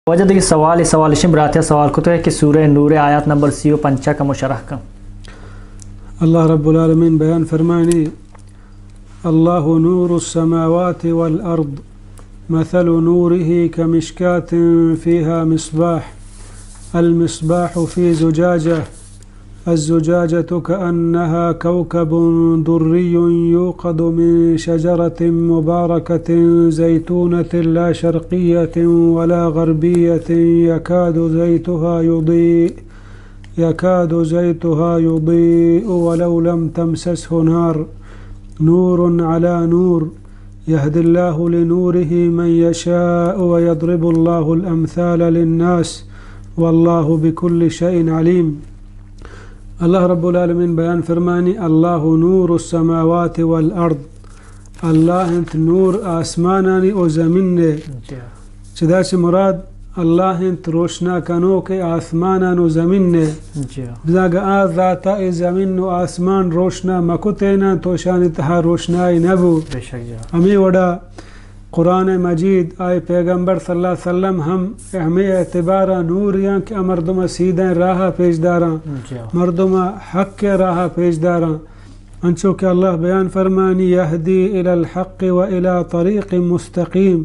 وجہ دیکھیے سوال شمبراتیہ سوال کو تو ہے کہ سورہ نور آیات نمبر 35 کا مشرح کا اللہ رب العالمین بیان فرمانی اللہ نور السماوات والارض مثل نوره كمشكاة فيها مصباح المصباح في زجاجة الزجاجة كأنها كوكب دري يوقد من شجرة مباركة زيتونة لا شرقية ولا غربية يكاد زيتها يضيء ولو لم تمسسه نار نور على نور يهدي الله لنوره من يشاء ويضرب الله الأمثال للناس والله بكل شيء عليم. اللہ رب العالمین بیان فرمانی اللہ نور السماوات والارض اللہ انت نور آسمانانی و زمین نے چدا سے مراد اللہ انت روشنا کنو کے آسمانان و زمین نے بزاگا آز ذاتا ای زمین و آسمان روشنا مکتینا تو شان تہا روشنائی نبو ہمیں وڑا قرآن مجید آئے پیغمبر صلی اللہ علیہ وسلم ہمیں اعتبارا نوریاں کہ مردم سیدھیں راہ پیش داراں مردم حق کے راہ پیش داراں انچو کہ اللہ بیان فرمانی یہدی الی الحق و الی طریق مستقیم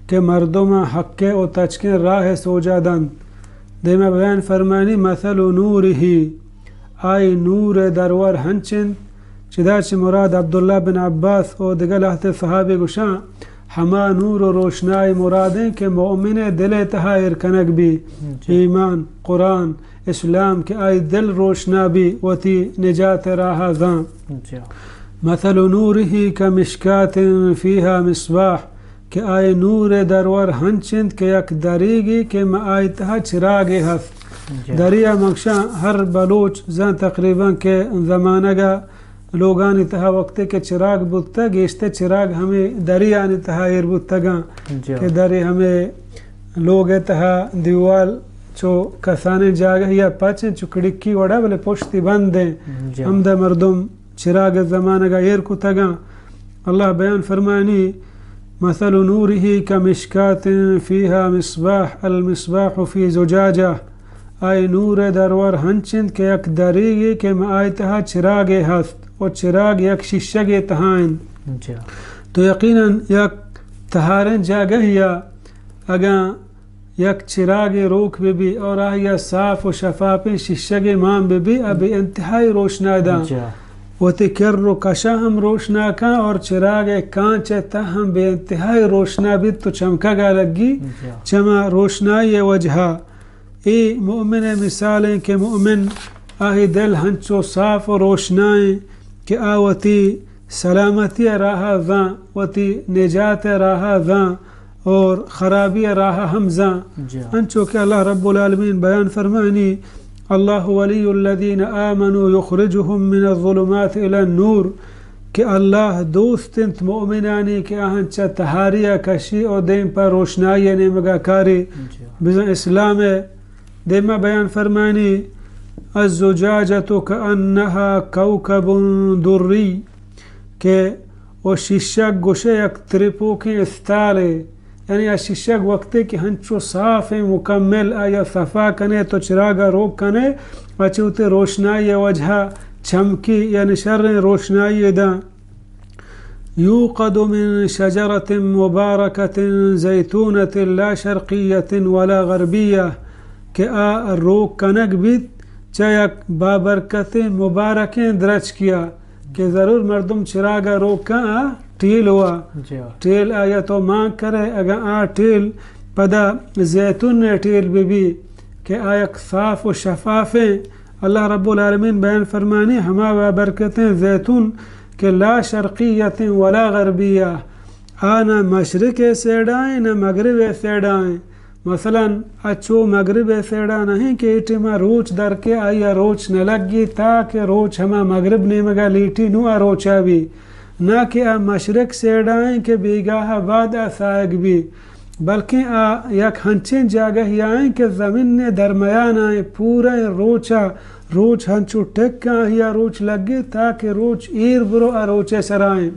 کہ مردم حق کے و تچکیں راہ سوجادن دیمہ بیان فرمانی مثل نورہی آئی نور درور ہنچن چدا چھ مراد عبداللہ بن عباس و دگل احت صحابی گشاں ہما نور و روشنائی مرادیں کہ مومن دل تہا ارکنک بھی ایمان قرآن اسلام کے آئی دل روشنا بھی وتی نجات راہ زاں مثل نورہی کمشکات فیہا مصباح کہ آئی نور درور ہنچند کہ یک دریگی کہ ما آئی تہا چراغی ہست دریا مکشاں ہر بلوچ زاں تقریباً کہ زمانہ گا لوگانی تہا وقتے کے چراغ بودتا گیشتے چراغ ہمیں دریانی تہا ایر بودتا گا کہ دری ہمیں لوگ تہا دیوال چو کسانے جاگہ یا پاچیں چو کڑکی وڑا بلے پوشتی بندیں ہم دا مردم چراغ زمانہ گا ایر کو تگا اللہ بیان فرمانی مثل نورہی کمشکات فیہا مصباح المصباح فی زجاجہ آئی نور درور ہنچند کہ یک دریگی کہ ما آئی تہا چراغ ہست و چراغ یک شیشہ کے تہائن تو یقیناً یک تہارن جاگہ یا اگاں یک چراغ روک بھی اور آیا صاف و شفاف شیشہ کے مام بھی ابھی انتہائی روشنا دا و تکر رو کشا ہم روشنا کا اور چراغ کانچ تہم بے انتہائی روشنا بھی تو چمکا گا لگی چما روشنائی وجہا ای مومن مثالیں کہ مومن آہی دل ہنچو صاف و روشنائیں کہ آوتی سلامتی راہ زاں وتی نجات راہ زاں اور خرابی راہ ہم زاں انچو کہ اللہ رب العالمین بیان فرمانی اللہ ولی الذین آمنوا یخرجهم من الظلمات الى النور کہ اللہ دوست انت مؤمنانی کہ آہنچا تہاریہ کشی اور دیم پر روشنائی نمگا کاری بزن اسلام دیمہ بیان فرمانی الزجاجة كأنها كوكب دري کہ وہ شیشک گوشے یک ترپو کے استالے یعنی شیشک وقتے کہ ہنچو صاف مکمل آیا صفا کنے تو چراغا روک کنے اچھوتے روشنائی وجہ چمکی یعنی شر روشنائی دا يوقد من شجرة مباركة زيتونة لا شرقية ولا غربية کہ روک کنک بیت چاہے بابرکت مبارکیں درج کیا کہ ضرور مردم چراغا روکا ٹیل ہوا ٹیل آیا تو ماں کرے اگر ٹیل پدا زیتون ٹیل بھی کہ آیا صاف و شفافیں اللہ رب العالمین بیان فرمانی ہما بابرکتیں زیتون کہ لا شرقیت ولا غربیہ نہ مشرق سیڈائیں نہ مغرب سیڈائیں مثلا اچھو مغرب سیڑا نہیں کہ ایٹما روچ در کے آیا روچ نہ لگی تاکہ روچ ہما مغرب نیمگا لیٹی نو روچا بھی نہ کہ مشرق سیڑائیں کہ بیگاہ بعد سائگ بھی بلکہ یک ہنچیں جاگہ آئیں کہ زمین نے درمیان آئیں پورا روچا روچ ہنچو ٹک یا روچ لگی تاکہ روچ ایر برو روچے سرائیں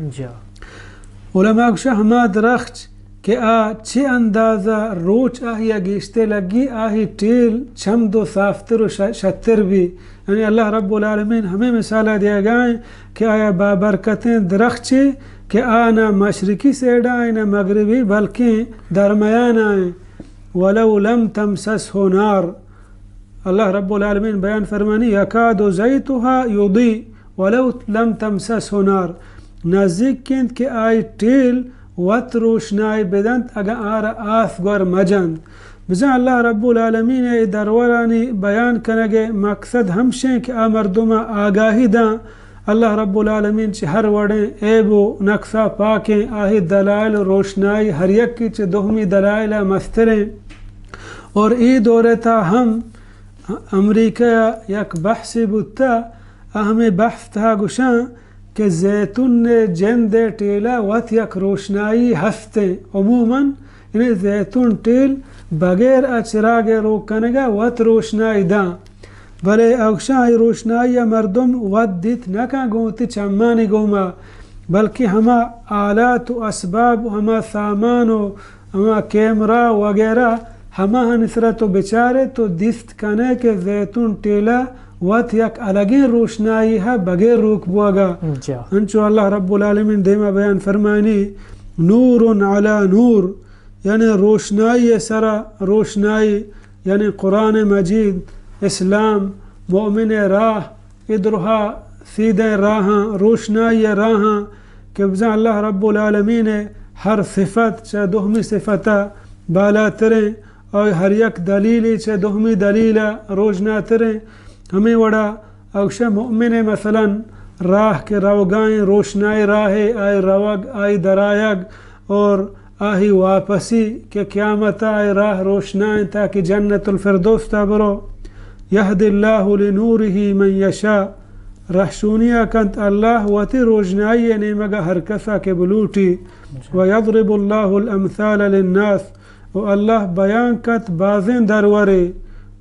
علماء شاہ ہما درخت کہ چه اندازہ روچ آہی گیشتے لگی آہی ٹیل چمد و صافتر و شتر بھی. یعنی اللہ رب العالمین ہمیں مثالہ دیا گئے کہ آیا بابرکتیں درخت کہ نہ مشرقی سیڈ آئیں نہ مغربی بلکہ درمیان آئیں. ولو لم تمسسه نار، اللہ رب العالمین بیان فرمانی یکاد زیتها یضیء ولو لم تمسسه نار، نزدیک کند کہ آئی ٹیل وت روشنائی بدند اگا آر آف گر مجند. بزن اللہ رب العالمین درورانی بیان کنگے مقصد ہمشیں کہ مردم آگاہی داں. اللہ رب العالمین چھ ہر وڑیں عیب و نقصہ پاکیں آہی دلائل روشنائی ہر یک کی چھ دہمی دلائل مستریں. اور ای دورتا ہم امریکہ یک بحث بودتا ہمیں بحث تھا گشاں کہ زیتون نے جند ٹیلا وت یک روشنائی ہستیں عموماً، یعنی زیتون ٹیل بغیر اچراغ روکنگا وت روشنائی داں. بلے اوشاہی روشنائی مردم ود دیت نکا گوتی چمانی گوما، بلکہ ہما آلات و اسباب و ہما سامان و ہما کیمرہ وغیرہ ہما نصرت و بچارے تو دست کنے کہ زیتون ٹیلا وت یک الگی روشنائی ہے بغیر روک بوگا. انچو اللہ رب العالمین دیما بیان فرمانی نور علی نور، یعنی روشنائی سرا روشنائی، یعنی قرآن مجید، اسلام، مومن راہ، ادرہا سیدھے راہاں، روشنائی راہاں کہ بزن اللہ رب العالمین ہر صفت چاہ دہمی صفتہ بالا تریں اور ہر یک دلیلی چاہ دہمی دلیلہ روشنا تریں. ہمیں وڑا اوشا مومن مثلا راہ کے روگائیں روشنائی راہ آئی روگ آئی درائگ اور آہی واپسی کہ قیامت آئی راہ روشنائیں تاکہ جنت الفردوس تابرو. یہد اللہ لنورہ من یشاء، رحشونیہ کنت اللہ وتی روشنائی نیمگا ہر کسا کے بلوٹی. ویضرب اللہ الامثال للناس، و اللہ بیان کت بازیں درورے.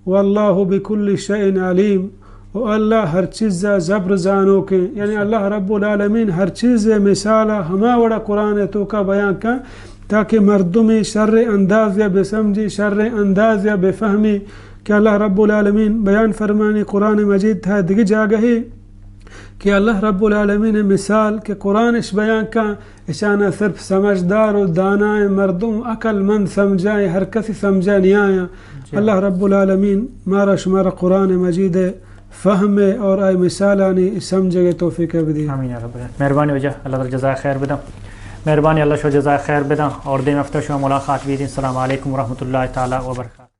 واللہ بکل شیء علیم، و اللہ ہر چیز زبر زانو کے، یعنی اللہ رب العالمین ہر چیز مثالہ ہما وڑا قرآن تو کا بیان کا تاکہ مردمی شر انداز یا بسمجھی شر انداز یا بفہمی کہ اللہ رب العالمین بیان فرمانی قرآن مجید تھا دیگی جاگہی کہ اللہ رب العالمین مثال کہ قرآن اس بیان کا اشانہ صرف سمجھدار و دانائیں مردم عقل مند سمجھائیں، ہر کسی سمجھا نہیں آیا. اللہ رب العالمین مارا شمارا قرآن مجید فہم اور آئی مثالانی سمجھے توفیق بدی. آمین یا رب. مہربانی وجہ اللہ تعالی جزائے خیر بدم. مہربانی اللہ شو جزائے خیر بدم. اور دیم ہفتہ شو ملاقات بھی. السلام علیکم ورحمۃ اللہ تعالی وبرکاتہ.